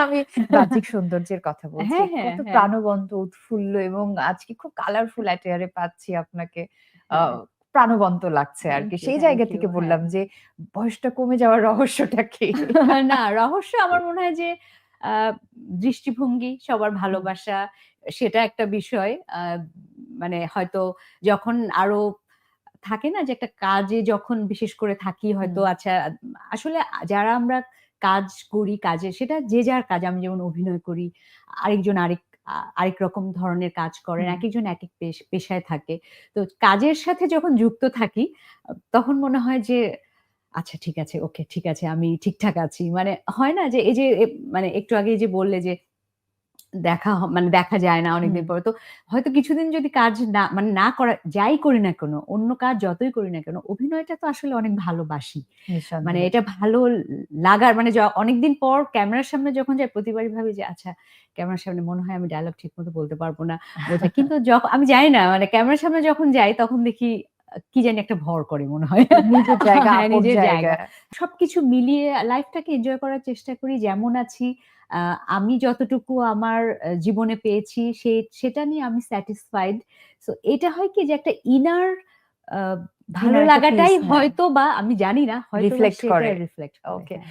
আমি বাহ্যিক সৌন্দর্যের কথা বলছি। হ্যাঁ, হ্যাঁ, কত হ্যাঁ। প্রাণবন্ত, উৎফুল্ল এবং আজকে খুব কালারফুল অ্যাটায়ার এ পাচ্ছি আপনাকে। আ হ্যাঁ, প্রাণবন্ত লাগছে থ্যাংক আরকি। ইউ, সেই থ্যাংক জায়গা ইউ। থেকে হ্যাঁ। বললাম যে বয়সটা কমে যাওয়ার রহস্যটা কি? না, রহস্য আমার মনে হয় যে আ দৃষ্টিভঙ্গি, সবার হুম, ভালোবাসা সেটা একটা বিষয়। মানে হয়তো যখন আরো থাকে না যে একটা কাজে যখন বিশেষ করে থাকি হুম, হয়তো আচ্ছা আসলে যারা আমরা কাজ করি কাজে সেটা যে যার কাজ। আমি যেমন অভিনয় করি, আরেকজন আরেক রকম ধরনের কাজ করেন। হুম। একেকজন একেক পেশায় থাকে। তো কাজের সাথে যখন যুক্ত থাকি তখন মনে হয় যে আচ্ছা ঠিক আছে, ওকে ঠিক আছে আমি ঠিকঠাক আছি। মানে হয় না যে এই যে মানে একটু আগেই যে বললে যে মানে দেখা যায় না হুম, অনেকদিন পরে। তো হয়তো কিছুদিন যদি কাজ না করা যাই করি না কেন, অন্য কাজ যতই করি না কেন, অভিনয়টা তো আসলে অনেক ভালোবাসি। মানে নিঃসন্দেহে। এটা ভালো লাগার মানে অনেকদিন পর ক্যামেরার সামনে যখন যাই প্রতিবারই ভাবি যে আচ্ছা ক্যামেরার সামনে মনে হয় আমি ডায়ালগ ঠিকমতো বলতে পারব না। বোঝায়। কিন্তু আমি জানি না মানে ক্যামেরার সামনে যখন যাই তখন দেখি কি জানি একটা ভর করে মনে হয়। নিজের জায়গা, হ্যাঁ, আপন নিজের জায়গা। জায়গা। সবকিছু মিলিয়ে লাইফটাকে এনজয় করার চেষ্টা করি। যেমন আছি আ আমি যতটুকু আমার জীবনে পেয়েছি সেটা নিয়ে আমি স্যাটিসফাইড। সো এটা হয় কি যে একটা ইনার আ ভালো ইনার একটা পিস লাগাটাই হ্যাঁ, হয়তোবা আমি জানি না হয়তোবা রিফ্লেক্ট সেটা করে। রিফ্লেক্ট করে। ওকে। হ্যাঁ।